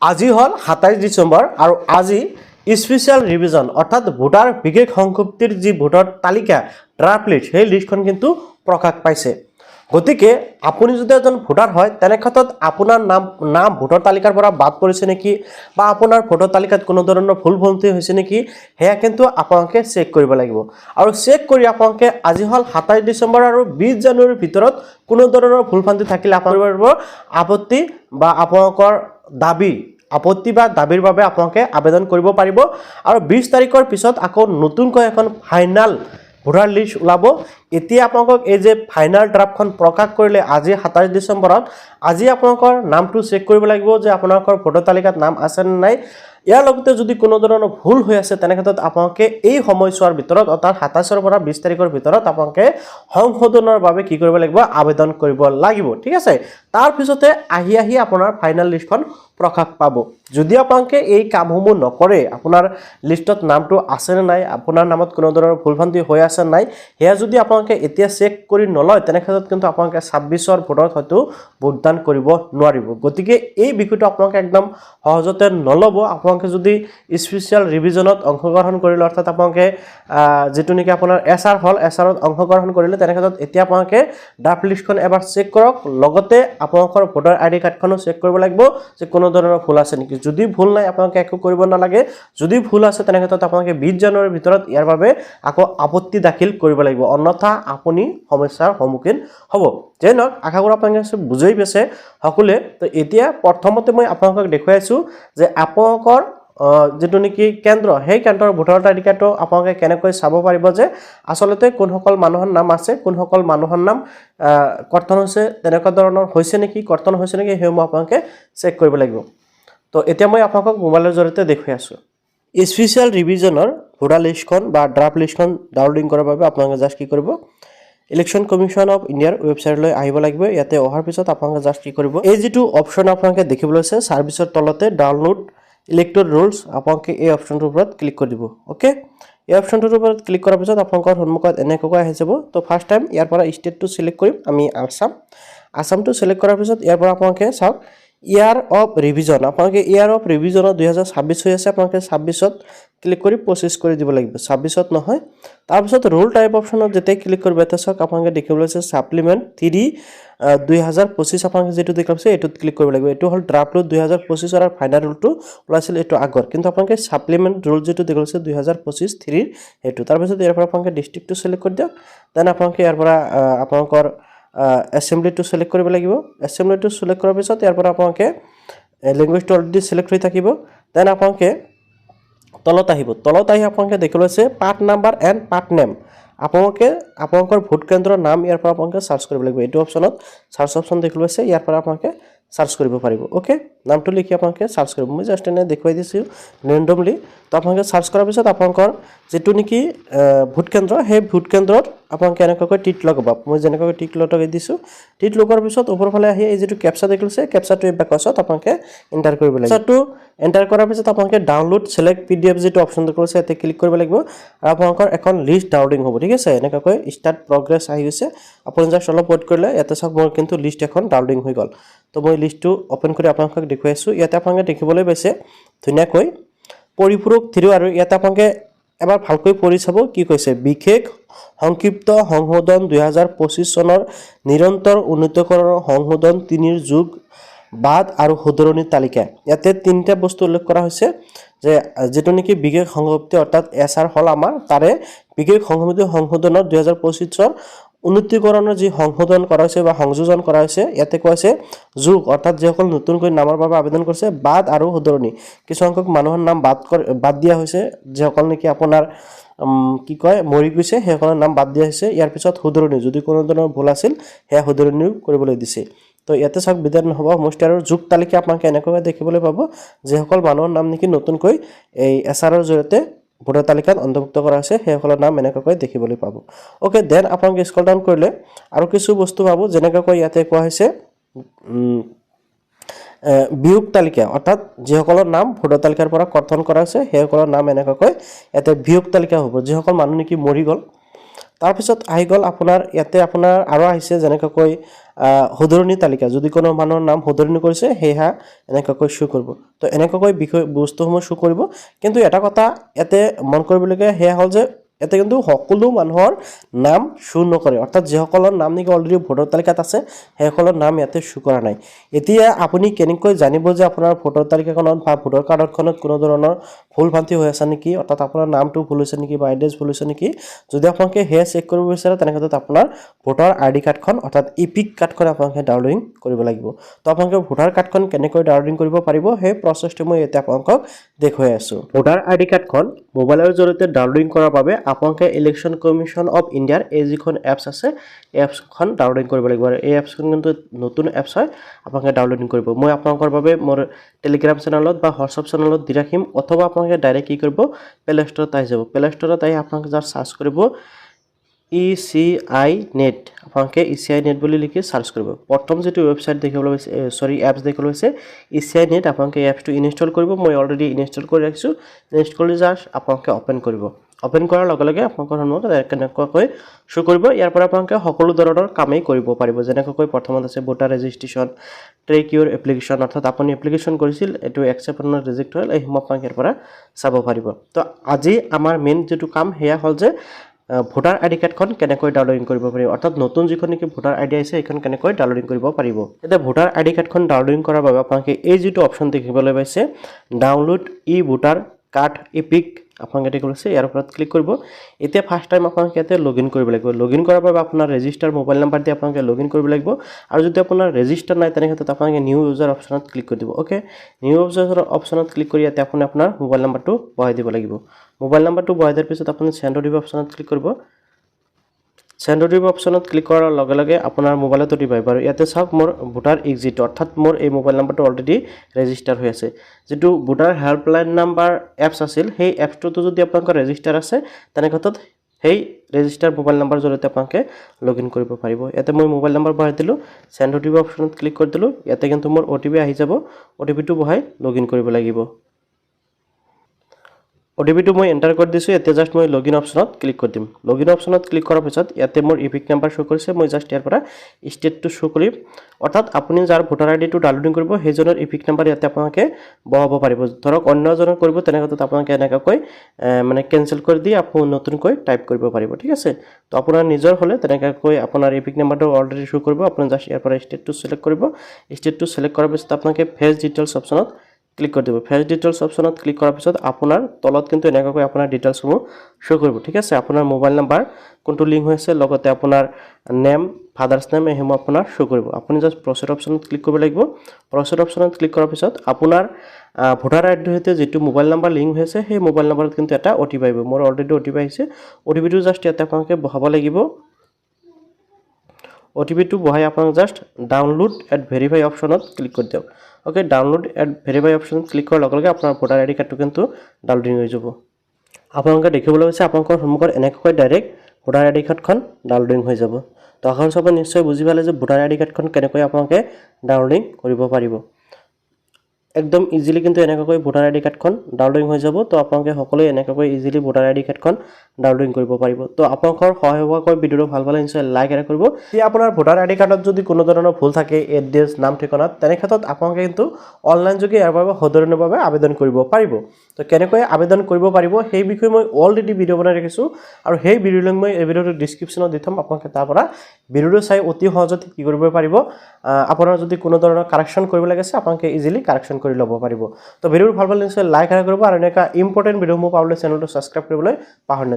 আজি হল 27 ডিসেম্বৰ আৰু আজি স্পেশাল রিভিজন অর্থাৎ ভোটার বিশেষ সংক্ষিপ্তির যি ভোটার তালিকা ড্রাফট লিস্ট সেই লিস্টখন কিন্তু প্রকাশ পাইছে। গতিকে আপুনি যদি এজন ভোটার হয় তেনে ক্ষেত্ৰত আপোনাৰ নাম ভোটাৰ তালিকাৰ পৰা বাদ পৰিছে নেকি বা আপোনাৰ ভোটাৰ তালিকাত কোনো ধৰণৰ ভুল ভ্ৰান্তি হৈছে নেকি সেয়া কিন্তু আপোনালোকে চেক কৰিব লাগিব। আৰু চেক কৰি আপোনালোকে আজি হল 27 ডিসেম্বৰ আৰু 20 জানুৱাৰীৰ ভিতৰত কোনো ধৰণৰ ভুল ভ্ৰান্তি থাকিলে আপোনালোকৰ আপত্তি বা আপোনালোকৰ দাবী আপত্তি বা দাবীৰ বাবে আপোনালোকে আবেদন কৰিব পাৰিব। আৰু 20 তাৰিখৰ পিছত আকৌ নতুনকৈ এখন ফাইনাল ভোটাৰ লিষ্ট ওলাব। এতিয়া আপোনালোকক এই যে ফাইনাল ড্ৰাফটখন প্ৰকাশ কৰিলে আজি 27 ডিসেম্বৰত আজি আপোনালোকৰ নামটো চেক কৰিব লাগিব যে আপোনালোকৰ ভোটাৰ তালিকাত নাম আছে নে নাই। ইয়াৰ লগতে যদি কোনো ধৰণৰ ভুল হৈ আছে তেনে ক্ষেত্ৰত আপোনালোকে এই সময়ছোৱাৰ ভিতৰত অৰ্থাৎ 27ৰ পৰা 20 তাৰিখৰ ভিতৰত আপোনালোকে সংশোধনৰ বাবে কি কৰিব লাগিব আবেদন কৰিব লাগিব। ঠিক আছে, তাৰ পিছতে আহি আপোনাৰ ফাইনাল লিষ্টখন প্ৰকাশ পাব। যদি আপোনালোকে এই কামসমূহ নকৰে আপোনাৰ লিষ্টত নামটো আছে নে নাই আপোনাৰ নামত কোনো ধৰণৰ ভুল ভ্ৰান্তি হৈ আছে নাই সেয়া যদি আপোনালোকে এতিয়া চেক কৰি নলয় তেনে ক্ষেত্ৰত কিন্তু আপোনালোকে 26ৰ ভোটত হয়তো ভোটদান কৰিব নোৱাৰিব। গতিকে এই বিষয়টো আপোনালোকে একদম সহজতে নল'ব। আপোনালোকে যদি স্পেশাল ৰিভিজনত অংশগ্ৰহণ কৰিলে অৰ্থাৎ আপোনালোকে যেটো নেকি আপোনাৰ এছআৰ হল এছআৰত অংশগ্ৰহণ কৰিলে তেনে ক্ষেত্ৰত এতিয়া আপোনালোকে ড্ৰাফট লিষ্টখন এবাৰ চেক কৰক। লগতে আপোনালোকৰ ভোটাৰ আইডি কাৰ্ডখনো চেক কৰিব লাগিব যে কোনো ধৰণৰ ভুল আছে নেকি। যদি ভুল নাই আপোনালোকে একো কৰিব নালাগে। যদি ভুল আছে তেনে ক্ষেত্ৰত আপোনালোকে 20 জানুৱাৰীৰ ভিতৰত ইয়াৰ বাবে আকৌ আপত্তি দাখিল কৰিব লাগিব, অন্যথা আপুনি সমস্যাৰ সন্মুখীন হ'ব। যে নহওক আশা কৰোঁ আপোনালোকে বুজি পাইছে সকলোৱে। তো এতিয়া প্ৰথমতে মই আপোনালোকক দেখুৱাইছোঁ যে আপোনালোকৰ যেটো নেকি কেন্দ্ৰ সেই কেন্দ্ৰৰ ভোটাৰ তালিকাটো আপোনালোকে কেনেকৈ চাব পাৰিব যে আচলতে কোনসকল মানুহৰ নাম আছে কোনসকল মানুহৰ নাম কৰ্তন হৈছে তেনেকুৱা ধৰণৰ হৈছে নেকি কৰ্তন হৈছে নেকি সেইসমূহ আপোনালোকে চেক কৰিব লাগিব। তো এতিয়া মই আপোনালোকক মোবাইলৰ জৰিয়তে দেখুৱাই আছোঁ। স্পেশাল ৰিভিজনৰ ভোটাৰ লিষ্টখন বা ড্ৰাফট লিষ্টখন ডাউনলোডিং কৰাৰ বাবে আপোনালোকে জাষ্ট কি কৰিব ইলেকশ্যন কমিশ্যন অফ ইণ্ডিয়াৰ ৱেবছাইটলৈ আহিব লাগিব। ইয়াতে অহাৰ পিছত আপোনালোকে জাষ্ট কি কৰিব এই যিটো অপশ্যন আপোনালোকে দেখিবলৈ আছে ছাৰ্ভিচৰ তলতে ডাউনলোড ইলেক্টৰ ৰুলছ আপোনালোকে এই অপশ্যনটোৰ ওপৰত ক্লিক কৰি দিব। অ'কে, এই অপশ্যনটোৰ ওপৰত ক্লিক কৰাৰ পিছত আপোনালোকৰ সন্মুখত এনেকৈ আহি যাব। তো ফাৰ্ষ্ট টাইম ইয়াৰ পৰা ষ্টেটটো চিলেক্ট কৰিম আমি আসামটো চিলেক্ট কৰাৰ পিছত ইয়াৰ পৰা আপোনালোকে চাওক ইয়াৰ অফ ৰিভিজন আপোনালোকে ইয়াৰ অফ ৰিভিজনত 2026 হৈ আছে আপোনালোকে 26ত ক্লিক কৰি 25 কৰি দিব লাগিব, 26ত নহয়। তাৰপিছত ৰোল টাইপ অপশ্যনত যেতিয়া ক্লিক কৰিব এটা চাওক আপোনালোকে দেখিবলৈ আছে ছাপ্লিমেণ্ট 3 2025 আপোনালোকে যেটো দেখাইছে এইটোত ক্লিক কৰিব লাগিব। এইটো হ'ল ড্ৰাফট ৰুল 2025 আৰু ফাইনাল ৰুলটো ওলাইছিল এইটো আগৰ, কিন্তু আপোনালোকে ছাপ্লিমেণ্ট ৰুল যেটো দেখাইছে 2025 3 এইটো। তাৰপিছত ইয়াৰ পৰা আপোনালোকে ডিষ্ট্ৰিক্টটো চিলেক্ট কৰি দিয়ক। দেন আপোনালোকে ইয়াৰ পৰা আপোনালোকৰ এছেম্বলিটো সিলেক্ট কৰিব লাগিব। এছেম্বলিটো সিলেক্ট কৰাৰ পিছত ইয়াৰ পৰা আপোনালোকে লেংগুৱেজটো অলৰেডি সিলেক্ট হৈ থাকিব। দেন আপোনালোকে তলত আহিব, তলত আহি আপোনালোকে দেখিব লৈছে part number and part name আপোনালোকে আপোনালোকৰ ভোট কেন্দ্ৰৰ নাম ইয়াৰ পৰা আপোনালোকে সাৰ্চ কৰিব লাগিব। এইটো অপশ্যনত সাৰ্চ অপশ্যন দেখিব লৈছে ইয়াৰ পৰা আপোনালোকে সাৰ্চ কৰিব পাৰিব। ওকে, নামটো লিখি আপোনালোকে সাৰ্চ কৰিব। মই জাষ্ট এনে দেখুৱাই দিছোঁ ৰেণ্ডমলি। তো আপোনালোকে সাৰ্চ কৰাৰ পিছত আপোনালোকৰ যেটো নেকি ভোট কেন্দ্ৰ সেই ভোট কেন্দ্ৰত আপোনালোকে এনেকৈ টিক লগাব। মই যেনেকৈ টিক লগাই দিছোঁ, টিক লগোৱাৰ পিছত ওপৰফালে আহি এই যেটো কেপচা দেখিছে কেপচাটো এই বাকচত আপোনালোকে এণ্টাৰ কৰিব লাগিব। কেপচাটো এণ্টাৰ কৰাৰ পিছত আপোনালোকে ডাউনলোড সিলেক্ট PDF যেটো অপশ্যন দেখিছে ইয়াতে ক্লিক কৰিব লাগিব আৰু আপোনালোকৰ এখন লিষ্ট ডাউনলোডিং হ'ব। ঠিক আছে, এনেকৈ ষ্টাৰ্ট প্ৰগ্ৰেছ আহি গৈছে। আপুনি জাষ্ট অলপ ৱেইট কৰিলে ইয়াতে চাওক মোৰ কিন্তু লিষ্ট এখন ডাউনলোডিং হৈ গ'ল। তো মই লিষ্টটো ওপেন কৰি আপোনালোকক দেখুৱাই আছোঁ। ইয়াতে আপোনালোকে দেখিবলৈ পাইছে ধুনীয়াকৈ পৰিপূৰক থিৰো আৰু ইয়াতে আপোনালোকে এবাৰ ভালকৈ পঢ়ি চাব কি কৈছে বিশেষ সংক্ষিপ্ত সংশোধন 2025 চনৰ নিৰন্তৰ উন্নীতকৰণৰ সংশোধন 3ৰ যোগ বাদ আৰু শুধৰণিৰ তালিকা। ইয়াতে তিনিটা বস্তু উল্লেখ কৰা হৈছে যে যেটো নেকি বিশেষ সংক্ষিপ্ত অৰ্থাৎ এছআৰ হল আমাৰ তাৰে বিশেষ সংশোধিত সংশোধনৰ 2025 উন্নীতকৰণৰ যি সংশোধন কৰা হৈছে বা সংযোজন কৰা হৈছে ইয়াতে কোৱা হৈছে যোগ অৰ্থাৎ যিসকল নতুনকৈ নামৰ বাবে আবেদন কৰিছে বাদ আৰু শুধৰণি কিছু সংখ্যক মানুহৰ নাম বাদ দিয়া হৈছে যিসকল নেকি আপোনাৰ কি কয় মৰি গৈছে সেইসকলৰ নাম বাদ দিয়া হৈছে। ইয়াৰ পিছত শুধৰণি যদি কোনো ধৰণৰ ভুল আছিল সেয়া শুধৰণিও কৰিবলৈ দিছে। তো ইয়াতে চাওক বিধান নহ'ব সমষ্টি আৰু যোগ তালিকা আপোনালোকে এনেকৈ দেখিবলৈ পাব যিসকল মানুহৰ নাম নেকি নতুনকৈ এই এছআৰৰ জৰিয়তে ভোটাৰ তালিকাত অন্তৰ্ভুক্ত কৰা হৈছে সেইসকলৰ নাম এনেকৈ দেখিবলৈ পাব। ওকে, দেন আপোনালোকে স্ক্ৰল ডাউন কৰিলে আৰু কিছু বস্তু পাব যেনেকৈ ইয়াতে কোৱা হৈছে বিয়োগ তালিকা অৰ্থাৎ যিসকলৰ নাম ভোটাৰ তালিকাৰ পৰা কৰ্তন কৰা হৈছে সেইসকলৰ নাম এনেকৈ ইয়াতে বিয়োগ তালিকা হ'ব যিসকল মানুহ নেকি মৰি গ'ল। তাৰপিছত আহি গ'ল আপোনাৰ ইয়াতে আপোনাৰ আৰু আহিছে যেনেকৈ শুধৰণি তালিকা যদি কোনো মানুহৰ নাম শুধৰণি কৰিছে সেয়া এনেকুৱাকৈ শ্ব' কৰিব তো এনেকুৱাকৈ বিষয় বস্তুসমূহ শ্ব' কৰিব কিন্তু এটা কথা ইয়াতে মন কৰিবলগীয়া সেয়া হ'ল যে ইয়াতে কিন্তু সকলো মানুহৰ নাম শ্ব' নকৰে অৰ্থাৎ যিসকলৰ নাম নেকি অলৰেডি ভোটাৰ তালিকাত আছে সেইসকলৰ নাম ইয়াতে শ্ব' কৰা নাই এতিয়া আপুনি কেনেকৈ জানিব যে আপোনাৰ ভোটাৰ তালিকাখনত বা ভোটাৰ কাৰ্ডখনত কোনো ধৰণৰ ভুল ভ্ৰান্তি হৈ আছে নেকি অৰ্থাৎ আপোনাৰ নামটো ভুল হৈছে নেকি বা এড্ৰেছ ভুল হৈছে নেকি যদি আপোনালোকে সেয়া চেক কৰিব বিচাৰে তেনেক্ষেত্ৰত আপোনাৰ ভোটাৰ আইডি কাৰ্ডখন অৰ্থাৎ ইপিক কাৰ্ডখন আপোনালোকে ডাউনলোডিং কৰিব লাগিব তো আপোনালোকে ভোটাৰ কাৰ্ডখন কেনেকৈ ডাউনলোডিং কৰিব পাৰিব সেই প্ৰচেছটো মই এতিয়া আপোনালোকক দেখুৱাই আছোঁ ভোটাৰ আইডি কাৰ্ডখন মোবাইলৰ জৰিয়তে ডাউনলোডিং কৰাৰ বাবে আপোনালোকে ইলেকশ্যন কমিশ্যন অফ ইণ্ডিয়াৰ এই যিখন এপছ আছে এই এপছখন ডাউনলোডিং কৰিব লাগিব আৰু এই এপছখন কিন্তু নতুন এপছ হয় আপোনালোকে ডাউনলোডিং কৰিব মই আপোনালোকৰ বাবে মোৰ টেলিগ্ৰাম চেনেলত বা হোৱাটছআপ চেনেলত দি ৰাখিম অথবা আপোনালোকে ডাইৰেক্ট কি কৰিব প্লে ষ্টৰত আহি যাব প্লে ষ্টৰত আহি আপোনালোকে যাৰ চাৰ্চ কৰিব ECI নেট আপোনালোকে ECI নেট বুলি লিখি চাৰ্চ কৰিব প্ৰথম যেটো ৱেবছাইট দেখিবলৈ পাইছে এপছ দেখিবলৈ পাইছে ECI নেট আপোনালোকে এপছটো ইনষ্টল কৰিব মই অলৰেডি ইনষ্টল কৰি ৰাখিছোঁ ইনষ্টল কৰি জাষ্ট আপোনালোকে ওপেন কৰিব ওপেন কৰাৰ লগে লগে আপোনালোকৰ সন্মুখত কেনেকুৱাকৈ শ্ব' কৰিব ইয়াৰ পৰা আপোনালোকে সকলো ধৰণৰ কামেই কৰিব পাৰিব যেনেকৈ প্ৰথমত আছে ভোটাৰ ৰেজিষ্ট্ৰেশ্যন ট্ৰেক ইউৰ এপ্লিকেশ্যন অৰ্থাৎ আপুনি এপ্লিকেশ্যন কৰিছিল এইটো একচেপ্ট আপোনাৰ ৰিজেক্ট হ'ল এই সময় আপোনালোকে ইয়াৰ পৰা চাব পাৰিব তো আজি আমাৰ মেইন যেটো কাম সেয়া হ'ল যে ভোটাৰ আইডি কাৰ্ডখন কেনেকৈ ডাউনলোডিং কৰিব পাৰিব অৰ্থাৎ নতুন যিখন নেকি ভোটাৰ আইডি আছে এইখন কেনেকৈ ডাউনলোডিং কৰিব পাৰিব এতিয়া ভোটাৰ আইডি কাৰ্ডখন ডাউনলোডিং কৰাৰ বাবে আপোনালোকে এই যেটো অপশ্যন দেখিবলৈ পাইছে ডাউনলোড ই ভোটাৰ কাৰ্ড ইপিক আপোনালোকে ঠিক আছে ইয়াৰ ওপৰত ক্লিক কৰিব এতিয়া ফাৰ্ষ্ট টাইম আপোনালোকে ইয়াতে লগইন কৰিব লাগিব লগইন কৰাৰ বাবে আপোনাৰ ৰেজিষ্টাৰ মোবাইল নাম্বাৰ দি আপোনালোকে লগইন কৰিব লাগিব আৰু যদি আপোনাৰ ৰেজিষ্টাৰ নাই তেনেক্ষেত্ৰত আপোনালোকে নিউ ইউজাৰ অপশ্যনত ক্লিক কৰি দিব ওকে নিউ ইউজাৰ অপশ্যনত ক্লিক কৰি ইয়াতে আপুনি আপোনাৰ মোবাইল নাম্বাৰটো বহাই দিব লাগিব মোবাইল নাম্বাৰটো বহাই দিয়াৰ পিছত আপুনি সেন্ড অ'টিপি অপশ্যনত ক্লিক কৰিব সেন্ড অ'টিপি অপশ্যনত ক্লিক কৰাৰ লগে লগে আপোনাৰ মোবাইলত অ'টিপি আহিব আৰু ইয়াতে চাওক মোৰ ভোটাৰ এক্সিট অৰ্থাৎ মোৰ এই মোবাইল নাম্বাৰটো অলৰেডি ৰেজিষ্টাৰ হৈ আছে যেটো ভোটাৰ হেল্পলাইন নাম্বাৰ এপছ আছিল সেই এপছটো যদি আপোনালোকৰ ৰেজিষ্টাৰ আছে তেনেক্ষেত্ৰত সেই ৰেজিষ্টাৰ মোবাইল নাম্বাৰ জৰিয়তে আপোনালোকে লগইন কৰিব পাৰিব ইয়াতে মই মোবাইল নাম্বাৰ বহাই দিলোঁ সেন্ড অ'টিপি অপশ্যনত ক্লিক কৰি দিলোঁ ইয়াতে কিন্তু মোৰ অ'টিপি আহি যাব অ'টিপিটো বহাই লগইন কৰিব লাগিব অ'টিপিটো মই এণ্টাৰ কৰি দিছোঁ এতিয়া জাষ্ট মই লগইন অপশ্যনত ক্লিক কৰি দিম লগইন অপশ্যনত ক্লিক কৰাৰ পিছত ইয়াতে মোৰ ইপিক নাম্বাৰ শ্ব' কৰিছে মই জাষ্ট ইয়াৰ পৰা ষ্টেটটো শ্ব' কৰিম অৰ্থাৎ আপুনি যাৰ ভোটাৰ আইডিটো ডাউনলোডিং কৰিব সেইজনৰ ইপিক নাম্বাৰ ইয়াতে আপোনালোকে বহাব পাৰিব ধৰক অন্যজনৰ কৰিব তেনেক্ষেত্ৰত আপোনালোকে এনেকুৱাকৈ মানে কেনচেল কৰি দি আপুনি নতুনকৈ টাইপ কৰিব পাৰিব ঠিক আছে তো আপোনাৰ নিজৰ হ'লে তেনেকুৱাকৈ আপোনাৰ ইপিক নাম্বাৰটো অলৰেডি শ্ব' কৰিব আপুনি জাষ্ট ইয়াৰ পৰা ষ্টেটটো চিলেক্ট কৰিব ষ্টেটটো চিলেক্ট কৰাৰ পিছত আপোনালোকে ফেচ ডিটেইলছ অপশ্যনত ক্লিক কৰি দিব ফেচ ডিটেইলছ অপশ্যনত ক্লিক কৰাৰ পিছত আপোনাৰ তলত কিন্তু এনেকুৱাকৈ আপোনাৰ ডিটেইলছসমূহ শ্ব' কৰিব ঠিক আছে আপোনাৰ মোবাইল নাম্বাৰ কোনটো লিংক হৈ আছে লগতে আপোনাৰ নেম ফাদাৰ্ছ নেম এইসমূহ আপোনাৰ শ্ব' কৰিব আপুনি জাষ্ট প্ৰচেড অপশ্যনত ক্লিক কৰিব লাগিব প্ৰচেড অপশ্যনত ক্লিক কৰাৰ পিছত আপোনাৰ ভোটাৰ আইডিৰ সৈতে যেটো মোবাইল নাম্বাৰ লিংক হৈ আছে সেই মোবাইল নাম্বাৰত কিন্তু এটা অ'টিপি আহিব মোৰ অলৰেডি অ'টিপি আহিছে অ'টিপিটো জাষ্ট ইয়াতে আপোনালোকে বহাব লাগিব অ'টিপিটো বহাই আপোনাক জাষ্ট ডাউনলোড এণ্ড ভেৰিফাই অপশ্যনত ক্লিক কৰি দিয়ক ওকে ডাউনলোড এণ্ড ভেৰিফাই অপশ্যনত ক্লিক কৰাৰ লগে লগে আপোনাৰ ভোটাৰ আইডি কাৰ্ডটো কিন্তু ডাউনলোডিং হৈ যাব আপোনালোকে দেখিবলৈ পাইছে আপোনালোকৰ সন্মুখত এনেকৈ ডাইৰেক্ট ভোটাৰ আইডি কাৰ্ডখন ডাউনলোডিং হৈ যাব তো আশা কৰিছোঁ আপুনি নিশ্চয় বুজি পালে যে ভোটাৰ আইডি কাৰ্ডখন কেনেকৈ আপোনালোকে ডাউনলোডিং কৰিব পাৰিব একদম ইজিলি কিন্তু এনেকৈ ভোটাৰ আইডি কাৰ্ডখন ডাউনলোডিং হৈ যাব তো আপোনালোকে সকলোৱে এনেকৈ ইজিলি ভোটাৰ আইডি কাৰ্ডখন ডাউনলোডিং কৰিব পাৰিব তো আপোনালোকৰ সহায় হোৱাকৈ ভিডিঅ'টো ভাল পালে নিশ্চয় লাইক এটা কৰিব যদি আপোনাৰ ভোটাৰ আইডি কাৰ্ডত যদি কোনো ধৰণৰ ভুল থাকে এড্ৰেছ নাম ঠিকনাত তেনেক্ষেত্ৰত আপোনালোকে কিন্তু অনলাইন যোগে ইয়াৰ বাবে সদৰণিৰ বাবে আবেদন কৰিব পাৰিব তো কেনেকৈ আবেদন কৰিব পাৰিব সেই বিষয়ে মই অলৰেডি ভিডিঅ' বনাই ৰাখিছোঁ আৰু সেই ভিডিঅ' লিংক মই এই ভিডিঅ'টো ডেছক্ৰিপশ্যনত দি থ'ম আপোনালোকে তাৰ পৰা ভিডিঅ'টো চাই অতি সহজতে কি কৰিব পাৰিব আপোনাৰ যদি কোনো ধৰণৰ কাৰেকশ্যন কৰিব লাগে আছে আপোনালোকে ইজিলি কাৰেকশ্যন কৰি ল'ব পাৰিব তো ভিডিঅ'টো ভাল পালে নিশ্চয় লাইক কৰিব আৰু এনেকুৱা ইম্পৰ্টেণ্ট ভিডিঅ'সমূহ পাবলৈ চেনেলটো ছাবস্ক্ৰাইব কৰিবলৈ পাহৰি নাযাব